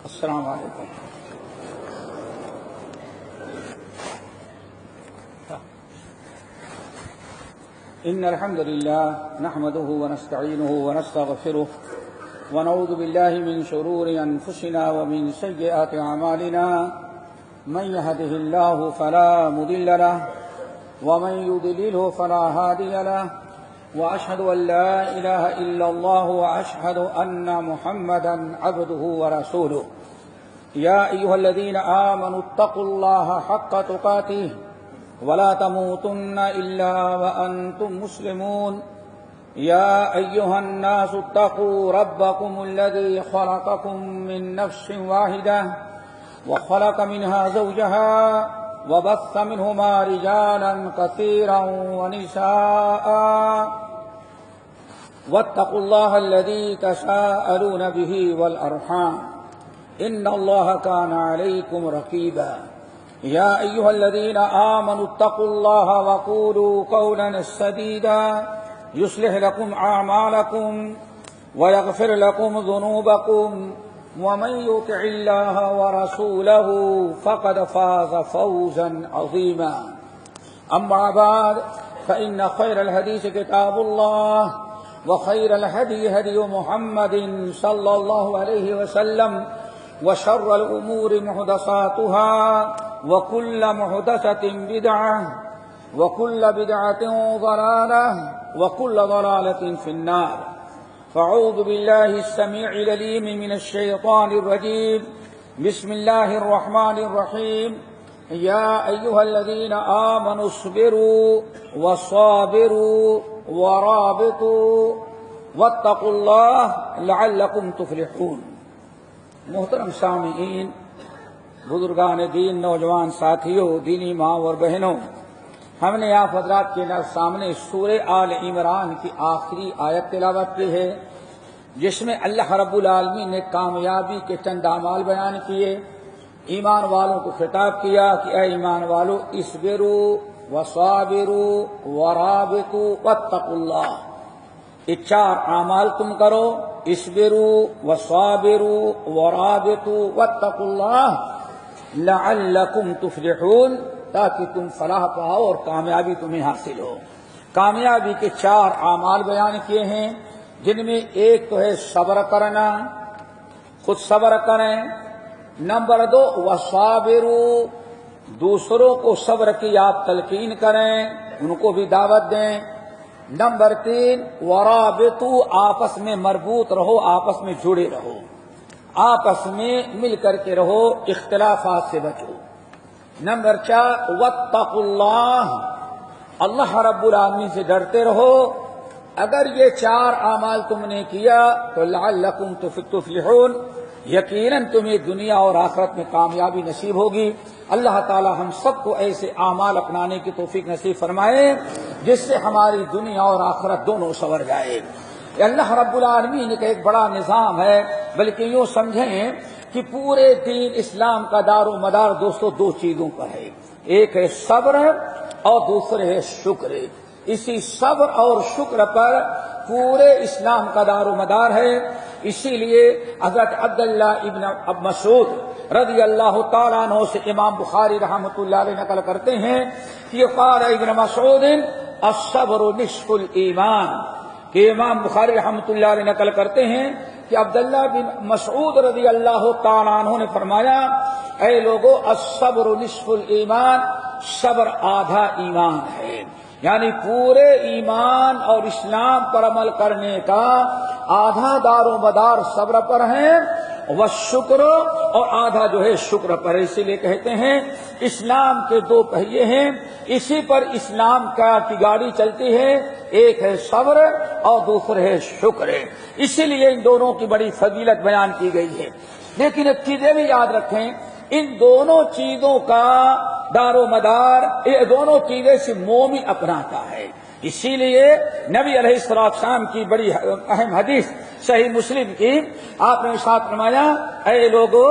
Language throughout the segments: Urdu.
السلام علیکم. إن الحمد لله نحمده ونستعينه ونستغفره ونعوذ بالله من شرور أنفسنا ومن سيئات أعمالنا. من يهده الله فلا مضل له ومن يضلله فلا هادي له، وأشهد أن لا إله إلا الله وأشهد أن محمدا عبده ورسوله. يا أيها الذين آمنوا اتقوا الله حق تقاته ولا تموتن إلا وأنتم مسلمون. يا أيها الناس اتقوا ربكم الذي خلقكم من نفس واحدة وخلق منها زوجها وبث منهما رجالا كثيرا ونساء، واتقوا الله الذي تساءلون به والأرحام إن الله كان عليكم رقيبا. يا أيها الذين آمنوا اتقوا الله وقولوا قولا سديدا يصلح لكم أعمالكم ويغفر لكم ذنوبكم، ومن يطع الله ورسوله فقد فاز فوزا عظيما. أما بعد فإن خير الحديث كتاب الله، وخير الهدي هدي محمد صلى الله عليه وسلم، وشر الأمور محدثاتها، وكل محدثة بدعة، وكل بدعة ضلالة، وكل ضلالة في النار. فأعوذ بالله السميع العليم من الشيطان الرجيم. بسم الله الرحمن الرحيم. يا أيها الذين آمنوا اصبروا وصابروا ورابطوا واتقوا الله لعلكم تفلحون. محترم سامعین، بزرگان دین، نوجوان ساتھیوں، دینی ماں اور بہنوں، ہم نے آپ حضرات کے سامنے سورہ آل عمران کی آخری آیت تلاوت کی ہے، جس میں اللہ رب العالمین نے کامیابی کے چند اعمال بیان کیے. ایمان والوں کو خطاب کیا کہ اے ایمان والو، اصبروا وصابروا ورابطوا واتقوا اللہ. یہ چار اعمال تم کرو، اصبروا وصابروا ورابطوا واتقوا اللہ لعلکم تفلحون، تاکہ تم فلاح پاؤ اور کامیابی تمہیں حاصل ہو. کامیابی کے چار اعمال بیان کیے ہیں، جن میں ایک تو ہے صبر کرنا، خود صبر کریں. نمبر 2 وصابروا، دوسروں کو صبر کی آپ تلقین کریں، ان کو بھی دعوت دیں. نمبر 3 ورابطوا، آپس میں مربوط رہو، آپس میں جڑے رہو، آپس میں مل کر کے رہو، اختلافات سے بچو. نمبر 4 واتقوا اللہ، اللہ رب العالمین سے ڈرتے رہو. اگر یہ چار اعمال تم نے کیا تو لعلکم تفلحون، یقیناً تمہیں دنیا اور آخرت میں کامیابی نصیب ہوگی. اللہ تعالی ہم سب کو ایسے اعمال اپنانے کی توفیق نصیب فرمائے جس سے ہماری دنیا اور آخرت دونوں سنور جائے. اللہ رب العالمین کا ایک بڑا نظام ہے، بلکہ یوں سمجھیں کہ پورے دین اسلام کا دار و مدار دوستو دو چیزوں پر ہے، ایک ہے صبر اور دوسرے ہے شکر. اسی صبر اور شکر پر پورے اسلام کا دار و مدار ہے. اسی لیے حضرت عبداللہ ابن مسعود رضی اللہ تعالیٰ عنہ سے امام بخاری رحمۃ اللہ علیہ نقل کرتے ہیں کہ قال ابن مسعود الصبر نصف الایمان، کہ امام بخاری رحمۃ اللہ علیہ نقل کرتے ہیں کہ عبداللہ بن مسعود رضی اللہ تعالیٰ عنہ نے فرمایا، اے لوگو الصبر نصف الایمان، صبر آدھا ایمان ہے. یعنی پورے ایمان اور اسلام پر عمل کرنے کا آدھا دار و مدار صبر پر ہے، والشکر، اور آدھا جو ہے شکر پر. اسی لیے کہتے ہیں اسلام کے دو پہیے ہیں، اسی پر اسلام کی گاڑی چلتی ہے، ایک ہے صبر اور دوسرے ہے شکر. اسی لیے ان دونوں کی بڑی فضیلت بیان کی گئی ہے. لیکن ایک چیزیں بھی یاد رکھیں، ان دونوں چیزوں کا دار و مدار یہ دونوں چیزیں سے مومن اپناتا ہے. اسی لیے نبی علیہ السلام کی بڑی اہم حدیث صحیح مسلم کی، آپ نے ارشاد فرمایا، اے لوگو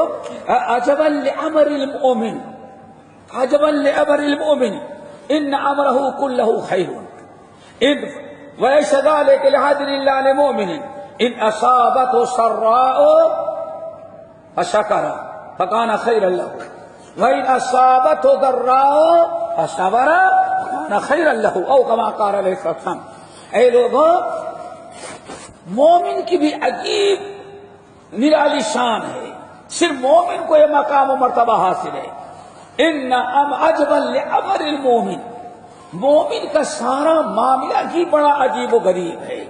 عجبا لامر المؤمن، عجبا لامر المؤمن ان امرہ کلہ خیر، ولیس ذلک لحاضر اللہ لمؤمن ان اصابته سراء فشکر فکان خیرا لہ وَإِنْ أَصَابَتْهُ ضَرَّاءُ فَصَبَرَ فَكَانَ خَيْرًا لَهُ أَوْ كَمَا قَالَ عَلَيْهِ الصَّلَاةُ وَالسَّلَامُ۔ اے لوگوں، مومن کی بھی عجیب نرالی شان ہے، صرف مومن کو یہ مقام و مرتبہ حاصل ہے۔ ان عجبا لامر المومن، مومن کا سارا معاملہ ہی بڑا عجیب و غریب ہے۔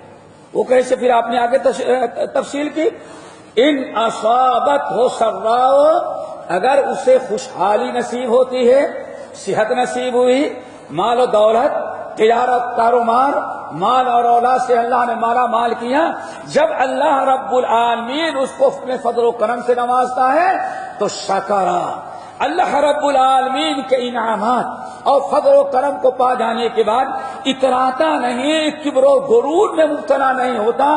وہ کیسے؟ پھر آپ نے آگے تفصیل کی، ان اصابت ہو سراء، اگر اسے خوشحالی نصیب ہوتی ہے، صحت نصیب ہوئی، مال و دولت، تجارت، کاروبار، مال اور اولاد سے اللہ نے مالا مال کیا، جب اللہ رب العالمین اس کو اپنے فضل و کرم سے نوازتا ہے تو شکرا، اللہ رب العالمین کے انعامات اور فضل و کرم کو پا جانے کے بعد اتراتا نہیں، کبر و غرور میں مبتلا نہیں ہوتا،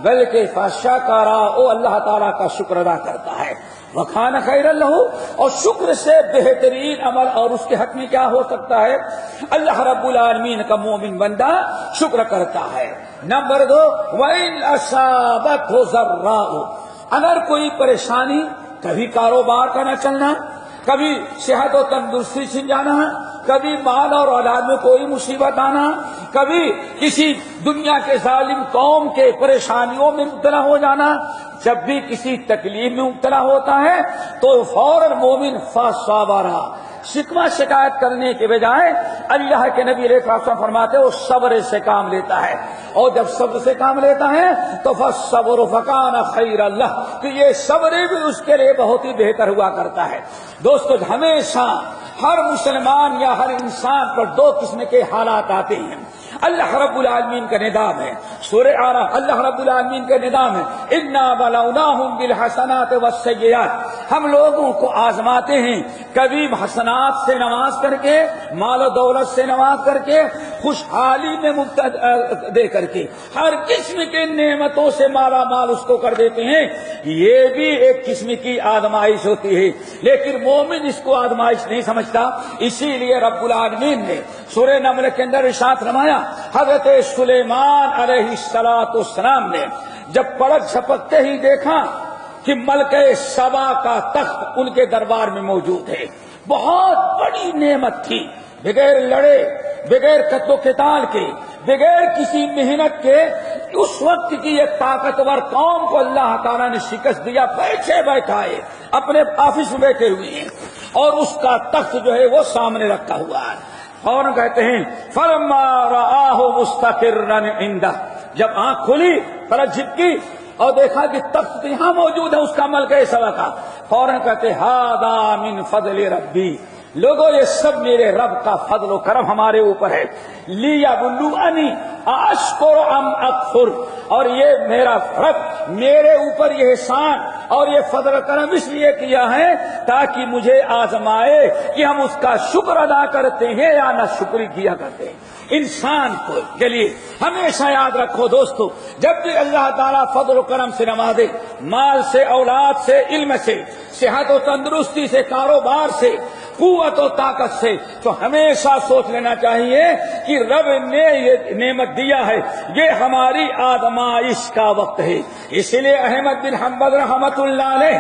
بلکہ فشکرا، او اللہ تعالیٰ کا شکر ادا کرتا ہے۔ وَكَانَ خَيْرًا لَهُ، اور شکر سے بہترین عمل اور اس کے حق میں کیا ہو سکتا ہے؟ اللہ رب العالمین کا مومن بندہ شکر کرتا ہے۔ نمبر 2، وَإِنْ أَصَابَتْهُ ضَرَّاءُ، اگر کوئی پریشانی، کبھی کاروبار کا نہ چلنا، کبھی صحت و تندرستی چھن جانا، کبھی مال اور اولاد میں کوئی مصیبت آنا، کبھی کسی دنیا کے ظالم قوم کے پریشانیوں میں مبتلا ہو جانا، جب بھی کسی تکلیف میں مبتلا ہوتا ہے تو فوراً مومن فصبرا، شکوہ شکایت کرنے کے بجائے اللہ کے نبی علیہ الصلوۃ والسلام فرماتے ہیں وہ صبر سے کام لیتا ہے، اور جب صبر سے کام لیتا ہے تو فالصبر فکان خیرا لہ، کہ یہ صبر بھی اس کے لیے بہت ہی بہتر ہوا کرتا ہے۔ دوستو، ہمیشہ ہر مسلمان یا ہر انسان پر دو قسم کے حالات آتے ہیں۔ اللہ رب العالمین کا نظام ہے، سورہ اعراف اللہ رب العالمین کا نظام ہے، انا بلوناہم بالحسنات والسیئات، ہم لوگوں کو آزماتے ہیں، کبھی حسنات سے نواز کر کے، مال و دولت سے نواز کر کے، خوشحالی میں دے کر کے، ہر قسم کے نعمتوں سے مالا مال اس کو کر دیتے ہیں۔ یہ بھی ایک قسم کی آزمائش ہوتی ہے، لیکن مومن اس کو آزمائش نہیں سمجھتا، اسی لیے رب العالمین نے سورہ نمل کے اندر ارشاد فرمایا، حضرت سلیمان علیہ السلام نے جب پلک جھپکتے ہی دیکھا کہ ملکہ سبا کا تخت ان کے دربار میں موجود ہے، بہت بڑی نعمت تھی، بغیر لڑے، بغیر قتل و قتال کے، بغیر کسی محنت کے، اس وقت کی ایک طاقتور قوم کو اللہ تعالیٰ نے شکست دیا، بیٹھے بیٹھائے اپنے آفس میں بیٹھے ہوئے ہیں، اور اس کا تخت جو ہے وہ سامنے رکھا ہوا ہے۔ فوراً کہتے ہیں فلما رآہ مستقرا عنده، جب آنکھ کھلی، پلک جھپکی اور دیکھا کہ تخت یہاں موجود ہے اس کا ملکہ سبا کا، فوراً کہتے ھذا من فضل ربی، لوگوں یہ سب میرے رب کا فضل و کرم ہمارے اوپر ہے، لیبلونی اشکر ام اکفر، اور یہ میرا رب میرے اوپر یہ احسان اور یہ فضل و کرم اس لیے کیا ہے تاکہ مجھے آزمائے کہ ہم اس کا شکر ادا کرتے ہیں یا نہ شکری کیا کرتے ہیں۔ انسان کو کے لیے ہمیشہ یاد رکھو دوستو، جب بھی اللہ تعالیٰ فضل و کرم سے نوازے، مال سے، اولاد سے، علم سے، صحت و تندرستی سے، کاروبار سے، قوت و طاقت سے، تو ہمیشہ سوچ لینا چاہیے کہ رب نے یہ نعمت دیا ہے، یہ ہماری آزمائش کا وقت ہے۔ اسی لیے احمد بن حنبل رحمت اللہ علیہ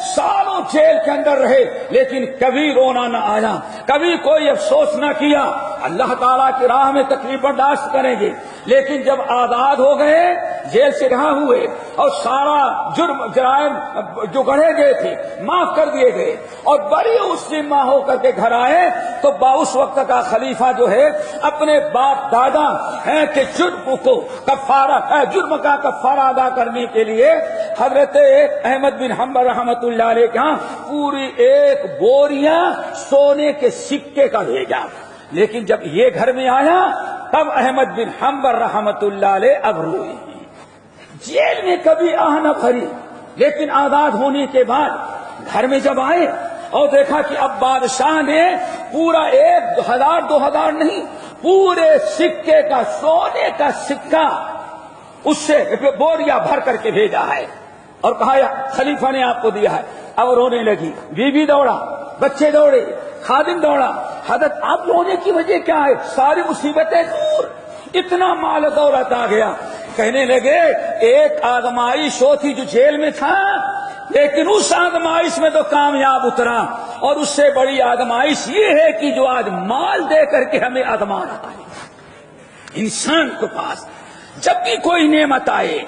سالوں جیل کے اندر رہے، لیکن کبھی رونا نہ آیا، کبھی کوئی افسوس نہ کیا۔ اللہ تعالیٰ کی راہ میں تکلیف برداشت کریں گے، لیکن جب آزاد ہو گئے، جیل سے رہا ہوئے، اور سارا جرائم جو گڑھے گئے تھے معاف کر دیے گئے، اور بڑی مسلمہ ہو کر کے گھر آئے، تو اس وقت کا خلیفہ جو ہے اپنے باپ دادا کے جرم کا کفارہ ادا کرنے کے لیے حضرت احمد بن حنبل رحمت اللہ علیہ کے ہاں پوری 1 بوریاں سونے کے سکے کا بھیجا، لیکن جب یہ گھر میں آیا تب احمد بن حنبل رحمت اللہ علیہ اب روئے۔ جیل میں کبھی آہ نہ بھری، لیکن آزاد ہونے کے بعد گھر میں جب آئے اور دیکھا کہ اب بادشاہ نے پورا 1000 2000 نہیں، پورے سکے کا، سونے کا سکہ اس سے بوریا بھر کر کے بھیجا ہے، اور کہا خلیفہ نے آپ کو دیا ہے۔ اب رونے لگی، بیوی دوڑا، بچے دوڑے، خادم دوڑا، حضرت آپ رونے کی وجہ کیا ہے؟ ساری مصیبتیں دور، اتنا مال دولت آ گیا۔ کہنے لگے ایک آزمائش وہ تھی جو جیل میں تھا، لیکن اس آزمائش میں تو کامیاب اترا. اور اس سے بڑی آزمائش یہ ہے کہ جو آج مال دے کر کے ہمیں آزما رہا ہے. انسان کے پاس جب بھی کوئی نعمت آئے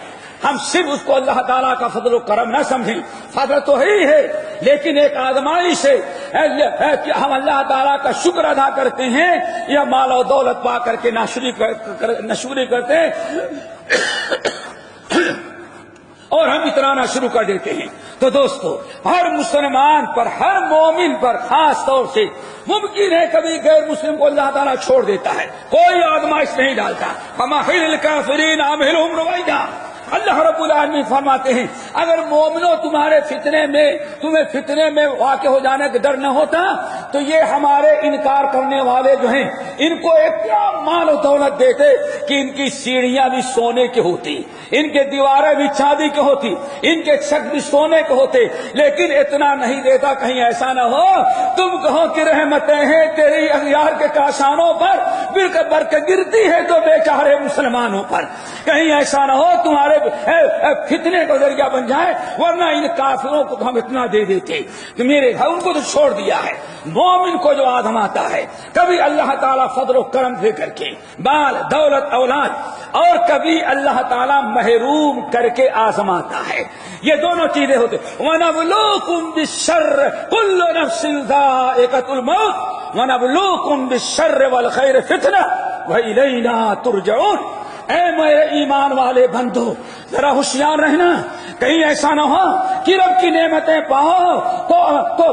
ہم صرف اس کو اللہ تعالیٰ کا فضل و کرم نہ سمجھیں. فضل تو ہی ہے لیکن ایک آزمائش ہے کہ ہم اللہ تعالیٰ کا شکر ادا کرتے ہیں یا مال و دولت پا کر کے ناشکری کرتے ہیں اور ہم اترانا شروع کر دیتے ہیں. تو دوستو ہر مسلمان پر ہر مومن پر خاص طور سے ممکن ہے کبھی غیر مسلم کو اللہ تعالیٰ چھوڑ دیتا ہے, کوئی آزمائش نہیں ڈالتا. فَمَحِلِ الْكَافِرِينَ عَمْهِلْهُمْ رُوَيْدًا. اللہ رب العالمین فرماتے ہیں اگر مومنوں تمہیں فتنے میں واقع ہو جانے کا ڈر نہ ہوتا تو یہ ہمارے انکار کرنے والے جو ہیں ان کو ایک کیا مال و دولت دیتے کہ ان کی سیڑھیاں بھی سونے کی ہوتی, ان کے دیواریں بھی چاندی کی ہوتی, ان کے چھت بھی سونے کے ہوتے. لیکن اتنا نہیں دیتا. کہیں ایسا نہ ہو تم کہو کہ رحمتیں ہیں تیری اغیار کے کاشانوں پر برکت گرتی ہے تو بیچارے مسلمانوں پر. کہیں ایسا نہ ہو تمہارے فتنے کا ذریعہ بن جائے, ورنہ ان کافروں کو ہم اتنا دے دیتے کہ میرے ان کو تو چھوڑ دیا ہے. مومن کو جو آزماتا ہے کبھی اللہ تعالیٰ فضل و کرم دے کر کے مال دولت اولاد, اور کبھی اللہ تعالیٰ محروم کر کے آزماتا ہے. یہ دونوں چیزیں ہوتے. وَنَبْلُوكُمْ بِالشَّرِّ كُلُّ نَفْسٍ ذَائِقَةُ الْمَوْتِ وَنَبْلُوكُمْ بِالشَّرِّ وَالْخَيْرِ فِتْنَةً وَإِلَيْنَا تُرْجَعُونَ. اے میرے ایمان والے بندو ذرا ہوشیار رہنا, کہیں ایسا نہ ہو کہ رب کی نعمتیں پاؤ تو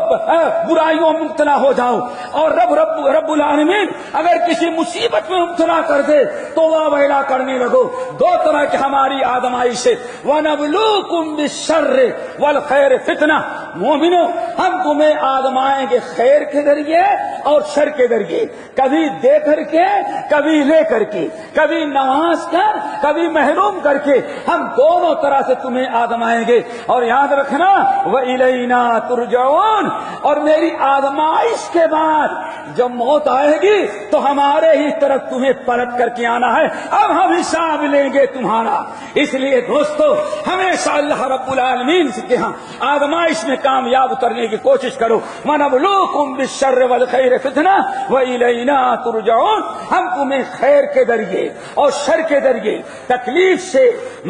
برائیوں میں مبتلا ہو جاؤ, اور رب العالمین اگر کسی مصیبت میں مبتلا کر دے تو واہ ویلا کرنے لگو. دو طرح کی ہماری آزمائش ہے. وَنَبْلُوكُمْ بِالشَّرِّ وَالْخَيْرِ فِتْنَةً. مومنو ہم تمہیں آزمائیں گے خیر کے ذریعے اور شر کے ذریعے, کبھی دے کر کے کبھی لے کر کے, کبھی نواز کر کبھی محروم کر کے, ہم دونوں طرح سے تمہیں آزمائیں گے. اور یاد رکھنا وَإِلَيْنَا تُرْجَعُونَ. اور میری آزمائش کے بعد جب موت آئے گی تو ہمارے ہی طرف تمہیں پلٹ کر کے آنا ہے. اب ہم حساب لیں گے تمہارا. اس لیے دوستو ہمیشہ اللہ رب العالمین سے کہاں آزمائش میں کامیاب اترنے کی کوشش کرو. وَنَبْلُوكُمْ بِالشَّرِّ وَالْخَيْرِ فِتْنَةً وَإِلَيْنَا تُرْجَعُونَ. ہم تمہیں خیر کے ذریعے اور شر کے ذریعے, تکلیف سے,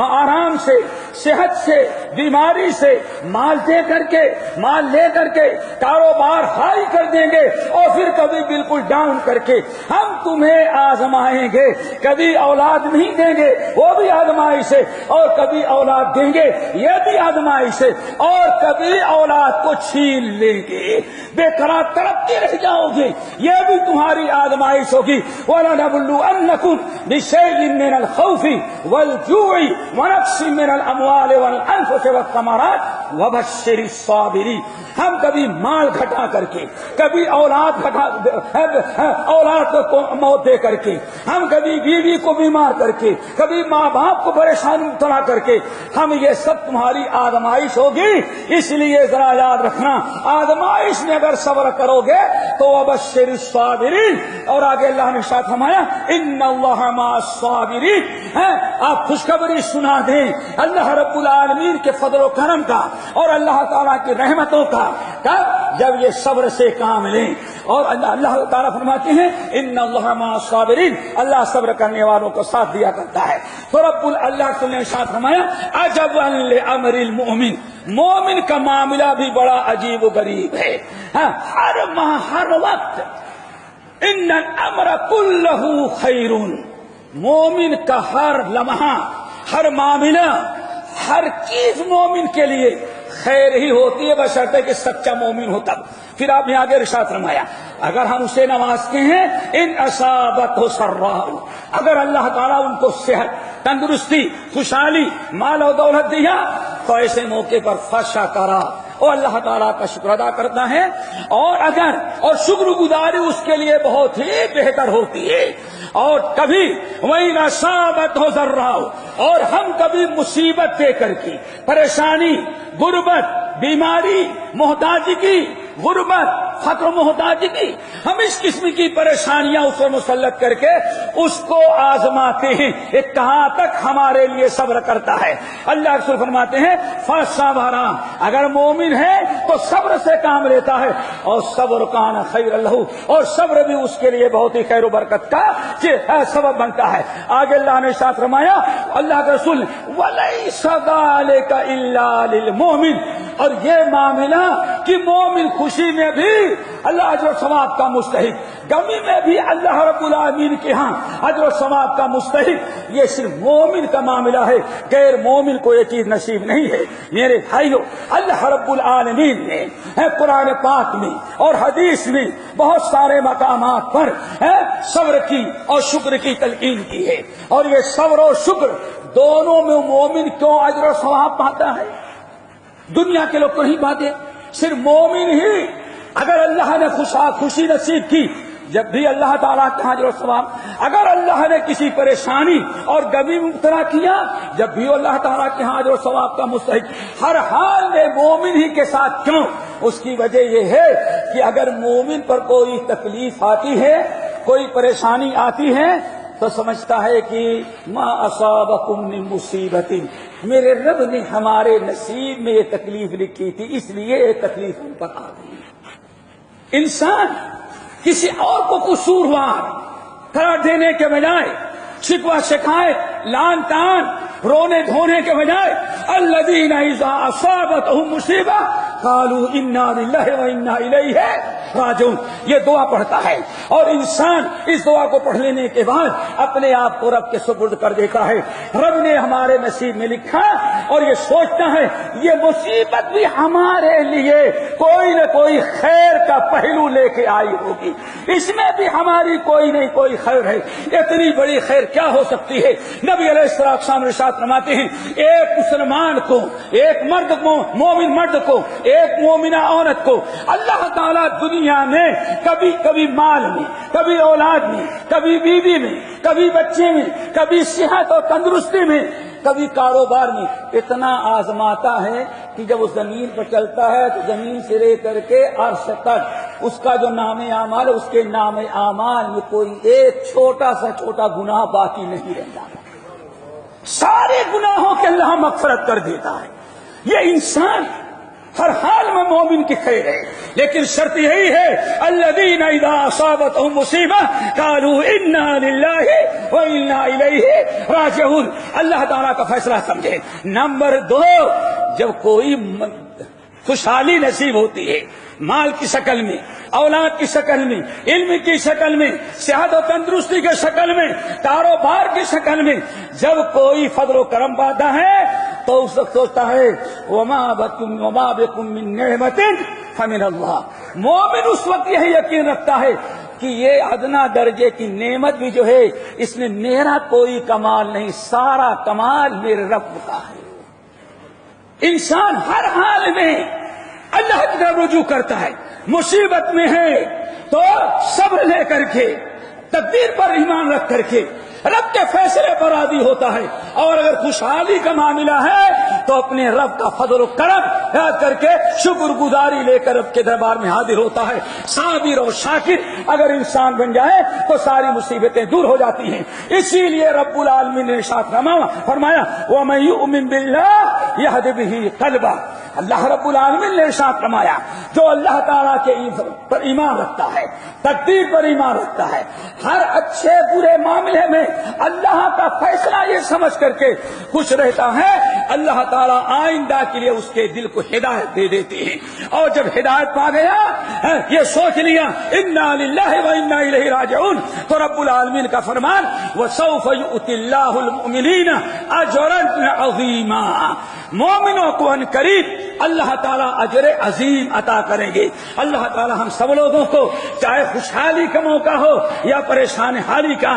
آرام سے, صحت سے, بیماری سے, مال دے کر کے مال لے کر کے کاروبار ہائی کر دیں گے اور پھر کبھی بالکل ڈاؤن کر کے ہم تمہیں آزمائیں گے. کبھی اولاد نہیں دیں گے وہ بھی آزمائش ہے, اور کبھی اولاد دیں گے یہ بھی آزمائش ہے, اور کبھی اولاد کو چھین لیں گے, بے قرار تڑپتے رہ جاؤ گے, یہ بھی تمہاری آزمائش ہوگی. وَلَنَبْلُوَنَّكُمْ بِشَيْءٍ مِّنَ الْخَوْفِ وَالْجُوعِ وَنَقْصٍ مِّنَ الْأَمْوَالِ وَالْأَنفُسِ وَالثَّمَرَاتِ وَبَشِّرِ الصَّابِرِينَ. ہم کبھی مال گھٹا کر کے, کبھی اولاد کو موت دے کر کے, ہم کبھی بیوی کو بیمار کر کے, کبھی ماں باپ کو پریشانی مبتلا کر کے, ہم یہ سب تمہاری آزمائش ہوگی. اس لیے ذرا یاد رکھنا آزمائش میں اگر صبر کرو گے تو وَبَشِّرِ الصَّابِرِينَ. اور آگے اللہ نے ارشاد فرمایا ان اللہ مع الصابرین. آپ خوشخبری سنا دیں اللہ رب العالمین کے فضل و کرم کا اور اللہ تعالیٰ کی رحمتوں کا, جب یہ صبر سے کام لیں. اور اللہ تعالیٰ فرماتے ہیں ان اللہ مع الصابرین, اللہ صبر کرنے والوں کو ساتھ دیا کرتا ہے. تو رب اللہ نے ارشاد فرمایا عجبا لامر المؤمن. مومن کا معاملہ بھی بڑا عجیب و غریب ہے. ہر وقت ان الامر کلہ خیر. مومن کا ہر لمحہ, ہر معاملہ, ہر چیز مومن کے لیے خیر ہی ہوتی ہے, بشرطے کہ سچا مومن ہو تب. پھر آپ نے آگے ارشاد فرمایا اگر ہم اسے نوازتے ہیں ان اصابتہ سراء, اگر اللہ تعالیٰ ان کو صحت, تندرستی, خوشحالی, مال و دولت دیا تو ایسے موقع پر فشکرا, اور اللہ تعالیٰ کا شکر ادا کرتا ہے. اور شکر گزاری اس کے لیے بہت ہی بہتر ہوتی ہے. اور کبھی وہی نصابت ہو ذراؤ, اور ہم کبھی مصیبت دے کر کے, پریشانی, غربت, بیماری, محتاجگی, غربت, فقر و محتاجگی، ہم اس قسم کی پریشانیاں اس پر مسلط کر کے اس کو آزماتے ہیں، ایک کہاں تک ہمارے لیے صبر کرتا ہے۔ اللہ رسول فرماتے ہیں فصبر، اگر مومن ہے تو صبر سے کام لیتا ہے، اور صبر کان خیر لہ، اور صبر بھی اس کے لیے بہت ہی خیر و برکت کا سبب بنتا ہے۔ آگے اللہ نے ارشاد فرمایا، اللہ کے رسول وَلَيْسَ ذَلِكَ إِلَّا لِلْمُؤْمِنِ، اور یہ معاملہ کہ مومن خوشی میں بھی اللہ اجر و ثواب کا مستحق، غمی میں بھی اللہ رب العالمین کے ہاں اجر و ثواب کا مستحق، یہ صرف مومن کا معاملہ ہے، غیر مومن کو یہ چیز نصیب نہیں ہے۔ میرے بھائیو، اللہ رب العالمین نے قرآن پاک میں اور حدیث میں بہت سارے مقامات پر صبر کی اور شکر کی تلقین کی ہے، اور یہ صبر اور شکر دونوں میں مومن کیوں اجر و ثواب پاتا ہے؟ دنیا کے لوگ تو نہیں پاتے، صرف مومن ہی۔ اگر اللہ نے خوشی نصیب کی، جب بھی اللہ تعالیٰ کا اجر و ثواب، اگر اللہ نے کسی پریشانی اور غمی میں مبتلا کیا، جب بھی اللہ تعالیٰ کے اجر و ثواب کا مستحق۔ ہر حال میں مومن ہی کے ساتھ کیوں؟ اس کی وجہ یہ ہے کہ اگر مومن پر کوئی تکلیف آتی ہے، کوئی پریشانی آتی ہے، تو سمجھتا ہے کہ ما اصابکم من مصیبت، میرے رب نے ہمارے نصیب میں یہ تکلیف لکھی تھی، اس لیے یہ تکلیف ہم پر آ گئی۔ انسان کسی اور کو قصوروار قرار دینے کے بجائے، شکوہ شکایت، لان تان، رونے دھونے کے بجائے، الذین اذا اصابتهم مصیبہ قالوا انا للہ وانا الیہ راجعون، یہ دعا پڑھتا ہے، اور انسان اس دعا کو پڑھ لینے کے بعد اپنے آپ کو رب کے سپرد کر دیتا ہے۔ رب نے ہمارے نصیب میں لکھا، اور یہ سوچتا ہے یہ مصیبت بھی ہمارے لیے کوئی نہ کوئی خیر کا پہلو لے کے آئی ہوگی، اس میں بھی ہماری کوئی نہیں کوئی خیر ہے۔ اتنی بڑی خیر کیا ہو سکتی ہے؟ نبی علیہ السلام ارشاد فرماتے ہیں، ایک مسلمان کو، ایک مرد کو، مومن مرد کو، ایک مومنہ عورت کو اللہ تعالیٰ دنیا میں کبھی کبھی مال میں، کبھی اولاد میں، کبھی بیوی میں، کبھی بچے میں، کبھی صحت اور تندرستی میں، کبھی کاروبار میں اتنا آزماتا ہے کہ جب اس زمین پر چلتا ہے تو زمین سے لے کر کے عرش تک اس کا جو نام اعمال ہے، اس کے نام اعمال میں کوئی ایک چھوٹا سا چھوٹا گناہ باقی نہیں رہ جاتا، سارے گناہوں کے اللہ مغفرت کر دیتا ہے۔ یہ انسان ہر حال میں مومن کی خیر ہے، لیکن شرط یہی ہے الذین اذا اصابتهم مصیبہ قالوا انا للہ وانا الیہ راجعون، اللہ تعالیٰ کا فیصلہ سمجھے۔ نمبر 2، جب کوئی خوشحالی نصیب ہوتی ہے، مال کی شکل میں، اولاد کی شکل میں، علم کی شکل میں، صحت و تندرستی کی شکل میں، کاروبار کی شکل میں، جب کوئی فضل و کرم پاتا ہے تو اس وقت سوچتا ہے وما بکم من نعمت فمن اللہ۔ مومن اس وقت یہی یقین رکھتا ہے کہ یہ ادنا درجے کی نعمت بھی جو ہے، اس میں میرا کوئی کمال نہیں، سارا کمال میرے رب کا ہے۔ انسان ہر حال میں اللہ کی طرف رجوع کرتا ہے، مصیبت میں ہے تو صبر لے کر کے، تقدیر پر ایمان رکھ کر کے رب کے فیصلے پر راضی ہوتا ہے، اور اگر خوشحالی کا معاملہ ہے تو اپنے رب کا فضل و کرم یاد کر کے شکر گزاری لے کر رب کے دربار میں حاضر ہوتا ہے۔ صابر اور شاکر اگر انسان بن جائے تو ساری مصیبتیں دور ہو جاتی ہیں۔ اسی لیے رب العالمین نے ارشاد فرمایا وَمَن يُؤْمِن بِاللَّهِ يَهْدِ بِهِ قَلْبَهُ، اللہ رب العالمین نے ارشاد فرمایا جو اللہ تعالیٰ کے پر ایمان رکھتا ہے، تقدیر پر ایمان رکھتا ہے، ہر اچھے برے معاملے میں اللہ کا فیصلہ یہ سمجھ کر کے خوش رہتا ہے، اللہ تعالیٰ آئندہ کے لیے اس کے دل کو ہدایت دے دیتے ہیں۔ اور جب ہدایت پا گیا، یہ سوچ لیا انا للہ وانا الیہ راجعون، تو رب العالمین کا فرمان وسوف یؤتی اللہ المؤمنین اجرا عظیما، مومنوں کو ان قریب اللہ تعالیٰ اجر عظیم عطا کریں گے۔ اللہ تعالیٰ ہم سب لوگوں کو، چاہے خوشحالی کا موقع ہو یا پریشان حالی کا،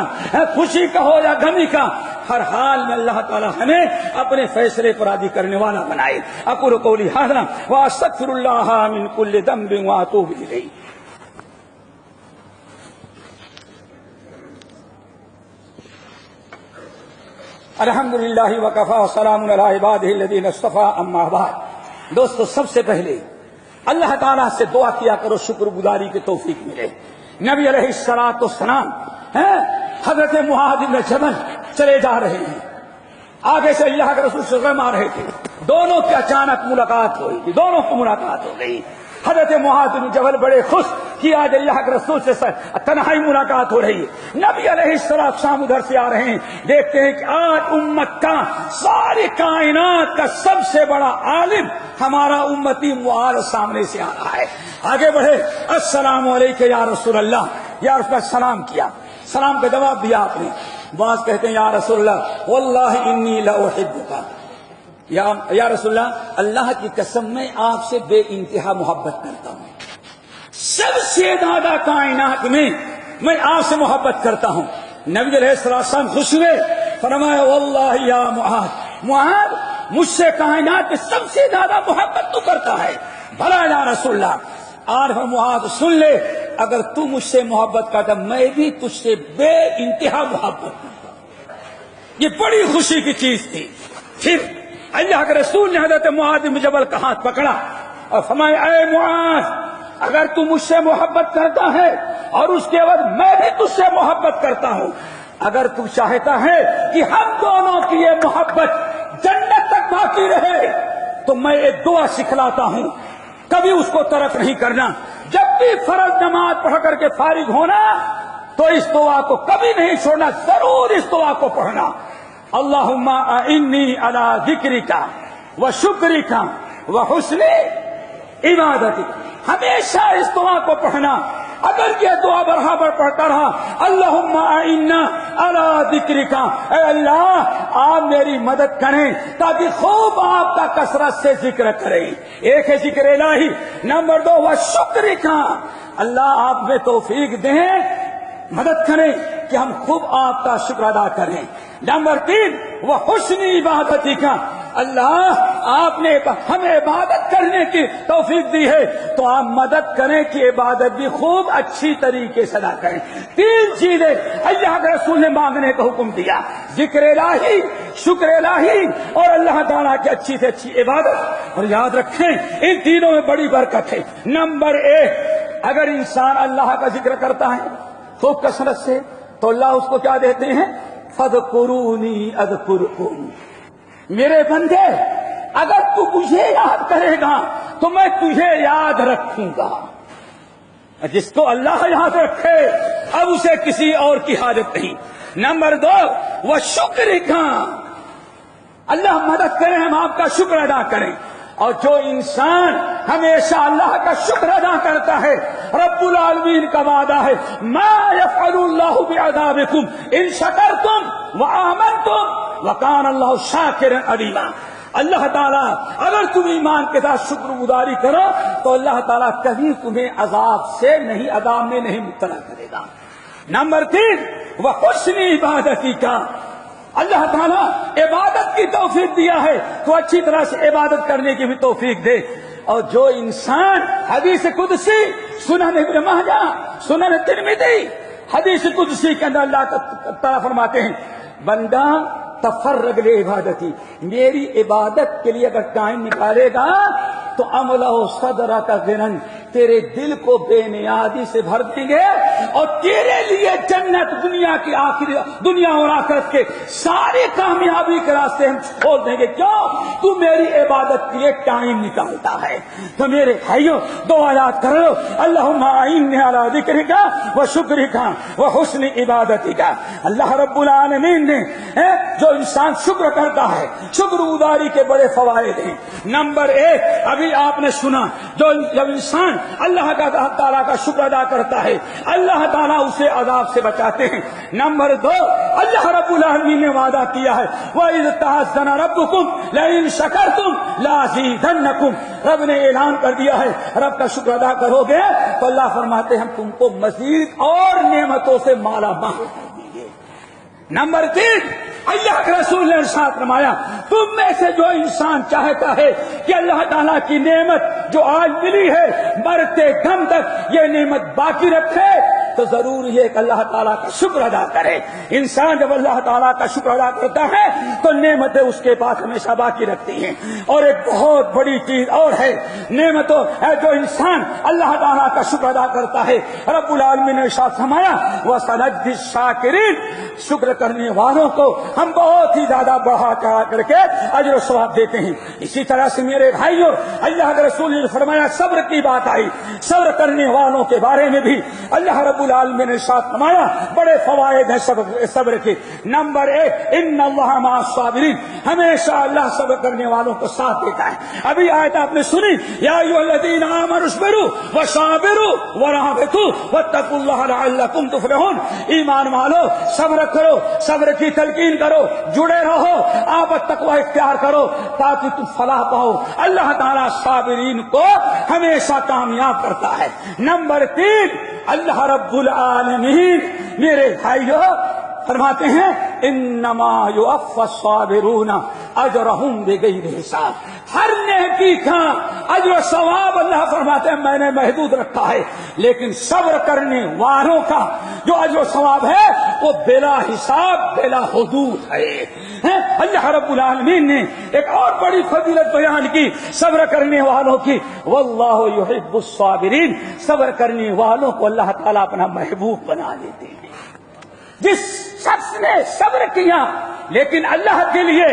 خوشی کا ہو یا غمی کا، ہر حال میں اللہ تعالیٰ ہمیں اپنے فیصلے پر راضی کرنے والا بنائے۔ اقول قولی ھذا واستغفر اللہ من کل ذنب واتوب الیہ۔ الحمدللہ وکفی وسلام علی عبادہ الذین اصطفی، اما بعد۔ دوستو، سب سے پہلے اللہ تعالیٰ سے دعا کیا کرو شکر گزاری کی توفیق ملے۔ نبی علیہ الصلوۃ والسلام حضرت معاذ بن جبل چلے جا رہے ہیں، آگے سے اللہ کے رسول صلی اللہ علیہ وسلم آ رہے تھے، دونوں کی اچانک ملاقات ہوئی، دونوں کی ملاقات ہو گئی۔ حضرت معاذ بن جبل بڑے خوش کہ آج اللہ کے رسول سے تنہائی ملاقات ہو رہی ہے۔ نبی علیہ السلام ادھر سے آ رہے ہیں، دیکھتے ہیں کہ آج امت کا، ساری کائنات کا سب سے بڑا عالم ہمارا امتی معاذ سامنے سے آ رہا ہے۔ آگے بڑھے، السلام علیکم یا رسول اللہ، یا رسول اللہ سلام کیا، سلام کا جواب دیا آپ نے۔ بعض کہتے ہیں یا رسول اللہ واللہ انی لاحبک، یا رسول اللہ اللہ کی قسم میں آپ سے بے انتہا محبت کرتا ہوں، سب سے زیادہ کائنات میں آپ سے محبت کرتا ہوں۔ نبی علیہ السلام خوش ہوئے، فرمایا واللہ یا معاذ، معاذ مجھ سے کائنات میں سب سے زیادہ محبت تو کرتا ہے۔ بھلا یا رسول اللہ، آج معاذ سن لے، اگر تو مجھ سے محبت کرتا میں بھی تجھ سے بے انتہا محبت کرتا ہوں۔ یہ بڑی خوشی کی چیز تھی۔ پھر اللہ کے رسول نے حضرت معاذ بن جبل کا ہاتھ پکڑا اور فرمایا اے معاذ، اگر تو مجھ سے محبت کرتا ہے اور اس کے بعد میں بھی تجھ سے محبت کرتا ہوں، اگر تو چاہتا ہے کہ ہم دونوں کی یہ محبت جنت تک باقی رہے تو میں ایک دعا سکھلاتا ہوں، کبھی اس کو ترک نہیں کرنا۔ جب بھی فرض نماز پڑھ کر کے فارغ ہونا تو اس دعا کو کبھی نہیں چھوڑنا، ضرور اس دعا کو پڑھنا۔ اللہم اعنی علی ذکرک و شکرک و حسن عبادتک، ہمیشہ اس دعا کو پڑھنا۔ اگر یہ دعا برابر پڑھتا رہا، اللہم اعنا علی ذکرک، اے اللہ آپ میری مدد کریں تاکہ خوب آپ کا کثرت سے ذکر کریں۔ ایک ہے ذکر الہی، نمبر 2 و شکرک، اللہ آپ میں توفیق دیں، مدد کریں کہ ہم خوب آپ کا شکر ادا کریں۔ نمبر 3 وہ حسن عبادتی کا، اللہ آپ نے ہمیں عبادت کرنے کی توفیق دی ہے تو آپ مدد کریں کہ عبادت بھی خوب اچھی طریقے سے ادا کریں۔ 3 چیزیں اللہ کے رسول نے مانگنے کا حکم دیا، ذکر الہی، شکر الہی اور اللہ تعالیٰ کی اچھی سے اچھی عبادت۔ اور یاد رکھیں ان تینوں میں بڑی برکت ہے۔ نمبر 1، اگر انسان اللہ کا ذکر کرتا ہے خوب کثرت سے تو اللہ اس کو کیا دیتے ہیں؟ فَاذْكُرُونِي أَذْكُرْكُمْ، میرے بندے اگر تو مجھے یاد کرے گا تو میں تجھے یاد رکھوں گا۔ جس کو اللہ یاد رکھے اب اسے کسی اور کی حاجت نہیں۔ نمبر 2 وہ شکر کا، اللہ مدد کرے ہم آپ کا شکر ادا کریں۔ اور جو انسان ہمیشہ اللہ کا شکر ادا کرتا ہے، رب العالمین کا وعدہ ہے ما یفعل اللہ بعذابکم ان شکرتم وآمنتم وکان اللہ شاکرا علیما۔ اللہ تعالیٰ اگر تم ایمان کے ساتھ شکر گزاری کرو تو اللہ تعالیٰ کبھی تمہیں عذاب سے نہیں، عذاب میں نہیں مبتلا کرے گا۔ نمبر 3 وہ حسن عبادتی کا، اللہ تعالیٰ عبادت کی توفیق دیا ہے تو اچھی طرح سے عبادت کرنے کی بھی توفیق دے۔ اور جو انسان حدیث قدسی، سنن ابن ماجہ، سنن ترمذی، حدیث قدسی کے اندر اللہ تعالیٰ فرماتے ہیں بندہ تفرغ لعبادتی، میری عبادت کے لیے اگر ٹائم نکالے گا تو عملہ صدرک غنن، تیرے دل کو بے نیازی سے بھر دیں گے اور تیرے لیے جنت، دنیا کی آخری، دنیا اور آخرت کے سارے کامیابی کے راستے ہم کھول دیں گے۔ کیوں؟ تو میری عبادت کے لیے ٹائم نکالتا ہے۔ تو میرے بھائیوں دعا یاد کر لو، اللہم اعنی علی ذکرک و شکرک و حسن عبادتک۔ اللہ رب العالمین نے جو انسان شکر کرتا ہے، شکر گزاری کے بڑے فوائد ہیں۔ نمبر 1 ابھی آپ نے سنا، جب انسان اللہ تعالیٰ کا شکر ادا کرتا ہے اللہ تعالیٰ اسے عذاب سے بچاتے ہیں۔ نمبر 2 اللہ رب العالمین نے وعدہ کیا ہے وَإِذْ تَعَذَّنَ رَبُّكُمْ لَئِن شَكَرْتُمْ لَأَزِيدَنَّكُمْ، رب نے اعلان کر دیا ہے رب کا شکر ادا کرو گے تو اللہ فرماتے ہیں ہم تم کو مزید اور نعمتوں سے مالا مال کر دیں گے۔ نمبر 3 اللہ کے رسول نے ارشاد فرمایا تم میں سے جو انسان چاہتا ہے کہ اللہ تعالیٰ کی نعمت جو آج ملی ہے مرتے دم تک یہ نعمت باقی رکھے تو ضرور یہ کہ اللہ تعالیٰ کا شکر ادا کرے. انسان جب اللہ تعالیٰ کا شکر ادا کرتا ہے تو نعمتیں اس کے پاس ہمیشہ باقی رکھتی ہیں. اور ایک بہت بڑی چیز اور ہے, نعمتوں جو انسان اللہ تعالیٰ کا شکر ادا کرتا ہے, رب العالمین نے ارشاد فرمایا وَسَنَجْزِي الشَّاكِرِينَ, شکر کرنے والوں کو ہم بہت ہی زیادہ بڑھا چڑھا کر کے اجر و ثواب دیتے ہیں. اسی طرح سے میرے بھائیوں, اللہ کے رسول نے فرمایا صبر کی بات آئی, صبر کرنے والوں کے بارے میں بھی اللہ رب العالمین نے ارشاد فرمایا بڑے فوائد ہیں صبر کے. نمبر 1, ان اللہ مع الصابرین, ہمیشہ اللہ صبر کرنے والوں کو ساتھ دیتا ہے. ابھی آیت آپ نے سنی, یا ایھا الذین آمنوا اصبروا وصابروا ورابطوا واتقوا اللہ لعلکم تفلحون. ایمان والو صبر کرو, صبر کی تلقین کرو, جڑے رہو, آپ تقوی اختیار کرو تاکہ تم فلاح پاؤ. اللہ تعالیٰ صابرین کو ہمیشہ کامیاب کرتا ہے. نمبر 3, اللہ رب العالمین میرے بھائیو فرماتے ہیں انما یوفی الصابرون اجرہم بغیر حساب. ہر نیکی کا اجر و ثواب اللہ فرماتے ہیں میں نے محدود رکھا ہے, لیکن صبر کرنے والوں کا جو اجر و ثواب ہے وہ بلا حساب بلا حدود ہے. اللہ رب العالمین نے ایک اور بڑی فضیلت بیان کی صبر کرنے والوں کی, واللہ یحب الصابرین, صبر کرنے والوں کو اللہ تعالیٰ اپنا محبوب بنا لیتے ہیں. جس شخص نے صبر کیا لیکن اللہ کے لیے,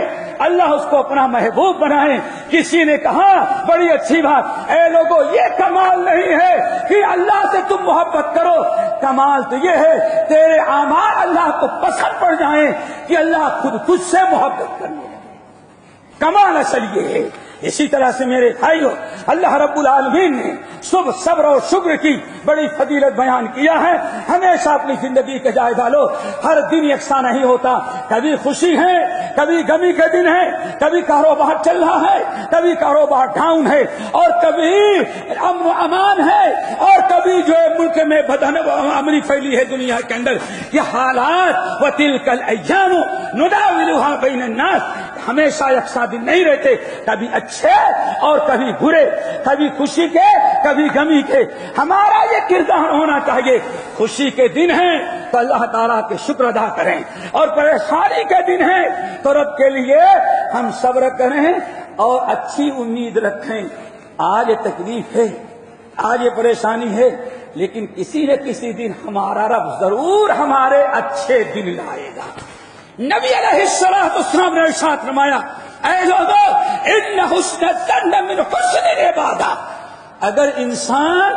اللہ اس کو اپنا محبوب بنائے. کسی نے کہا بڑی اچھی بات, اے لوگوں یہ کمال نہیں ہے کہ اللہ سے تم محبت کرو, کمال تو یہ ہے تیرے اعمال اللہ کو پسند پڑ جائیں کہ اللہ خود تجھ سے محبت کرنے لگے. کمال اصل یہ ہے. اسی طرح سے میرے بھائیو اللہ رب العالمین نے صبر اور شکر کی بڑی فضیلت بیان کیا ہے. ہمیشہ اپنی زندگی کے جائزہ لو, ہر دن یکساں نہیں ہوتا. کبھی خوشی ہے, کبھی غمی کے دن ہے, کبھی کاروبار چل رہا ہے, کبھی کاروبار ڈاؤن ہے, اور کبھی امن و امان ہے, اور کبھی جو ہے ملک میں بدامنی پھیلی ہے دنیا کے اندر. یہ حالات وتلک الایام نداولها بین الناس, ہمیشہ یکساں دن نہیں رہتے, کبھی اچھے اور کبھی برے, کبھی خوشی کے کبھی غمی کے. ہمارا یہ کردار ہونا چاہیے, خوشی کے دن ہیں تو اللہ تعالیٰ کے شکر ادا کریں, اور پریشانی کے دن ہیں تو رب کے لیے ہم صبر کریں اور اچھی امید رکھیں. آج یہ تکلیف ہے, آج یہ پریشانی ہے, لیکن کسی نہ کسی دن ہمارا رب ضرور ہمارے اچھے دن لائے گا. نبی علیہ السلام نے ارشاد فرمایا اے لوگوں ان حسن الظن من حسن العبادہ, اگر انسان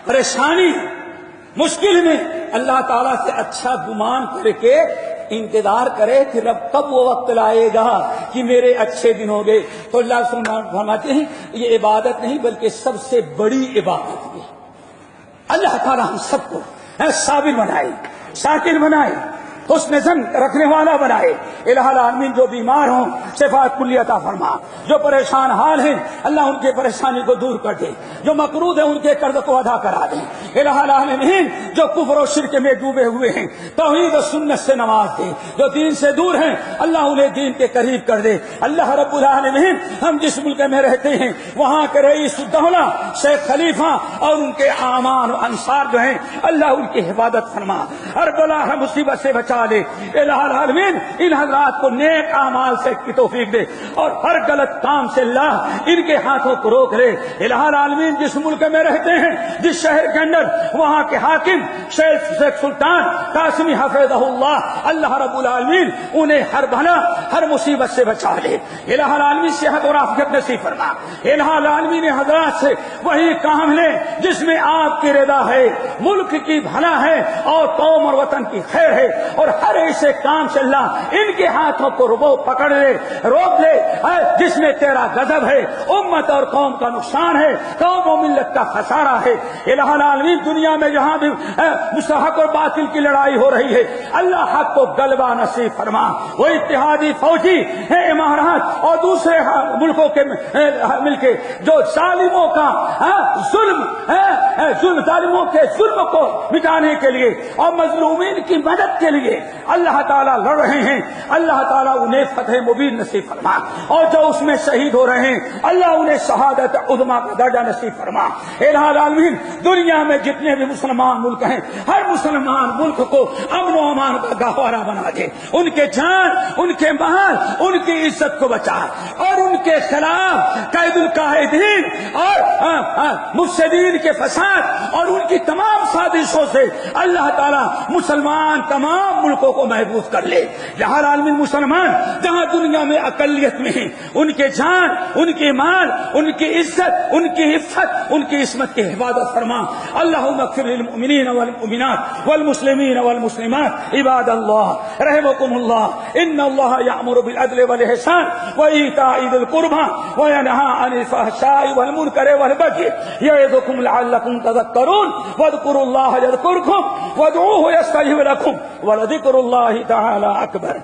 پریشانی مشکل میں اللہ تعالیٰ سے اچھا گمان کر کے انتظار کرے کہ رب کب وہ وقت لائے گا کہ میرے اچھے دن ہو گئے, تو اللہ فرماتے ہیں یہ عبادت نہیں بلکہ سب سے بڑی عبادت ہے. اللہ تعالیٰ ہم سب کو صابر بنائے, شاکر بنائے, حسن ظن رکھنے والا بنائے. الہ العالمین جو بیمار ہوں شفا کلی عطا فرما, جو پریشان حال ہیں اللہ ان کے پریشانی کو دور کر دے, جو مقروض ہیں ان کے قرض کو ادا کرا دے. الہ العالمین جو کفر و شرک میں ڈوبے ہوئے ہیں توحید و سنت سے نواز دے, جو دین سے دور ہیں اللہ انہیں دین کے قریب کر دے. اللہ رب العالمین ہم جس ملک میں رہتے ہیں وہاں کے رئیس الدولہ شیخ خلیفہ اور ان کے اعوان و انصار جو ہیں اللہ ان کی حفاظت فرما, ہر بلا ہر مصیبت سے بچا لے. الہ العالمین ان حضرات کو نیک اعمال سے کی توفیق دے, اور ہر غلط کام سے اللہ ان کے ہاتھوں کو روک لے. الہ العالمین جس ملک میں رہتے ہیں, جس شہر کے اندر, وہاں کے حاکم شیخ سلطان قاسمی حفظہ اللہ, اللہ رب العالمین انہیں ہر بلا ہر مصیبت سے بچا لے. الہ العالمین صحت اور عافیت نصیب فرما. الہ العالمین حضرات سے وہی کام لے جس میں آپ کی رضا ہے, ملک کی بھلا ہے, اور قوم اور وطن کی خیر ہے, اور ہر ایسے کام سے اللہ ان کے ہاتھوں کو پکڑ لے, روک لے جس میں تیرا غضب ہے, امت اور قوم کا نقصان ہے, قوم و ملت کا خسارہ ہے. الہ العالمین دنیا میں جہاں بھی حق اور باطل کی لڑائی ہو رہی ہے اللہ حق کو غلبہ نصیب فرما. وہ اتحادی فوجی ہے امارات اور دوسرے ملکوں کے مل کے جو ظالموں کا ظالموں کے ظلم کو مٹانے کے لیے اور مظلومین کی مدد کے لیے اللہ تعالیٰ لڑ رہے ہیں, اللہ تعالیٰ انہیں فتح مبین نصیب فرما, اور جو اس میں شہید ہو رہے ہیں اللہ انہیں شہادت عظمیٰ کا درجہ نصیب فرما. الہ العالمین دنیا میں جتنے بھی مسلمان ملک کہیں ہر مسلمان ملک کو امن و امان کا گہوارہ بنا دے، ان کے جان، ان کے مال، ان کی عزت کو بچا، اور ان کے خلاف قید القاعدین اور مفسدین کے فساد اور ان کی تمام سازشوں سے اللہ تعالیٰ مسلمان تمام ملکوں کو محفوظ کر لے۔ ہر عالمی مسلمان جہاں دنیا میں اقلیت میں ہیں، ان کے جان، ان کے مال، ان کی عزت، ان کی عفت، ان کی عصمت کی حفاظت فرما۔ اللہم اغفر للمؤمنین والمؤمنات والمسلمین والمسلمات عباد اللہ رحمکم اللہ، ان اللہ یأمر بالعدل والإحسان وإیتاء ذی القربى وینہی عن الفحشاء والمنکر والبغی یعظکم لعلکم تذکرون واذکروا اللہ یذکرکم وادعوہ یستجب لکم ولذکر اللہ تعالی اکبر۔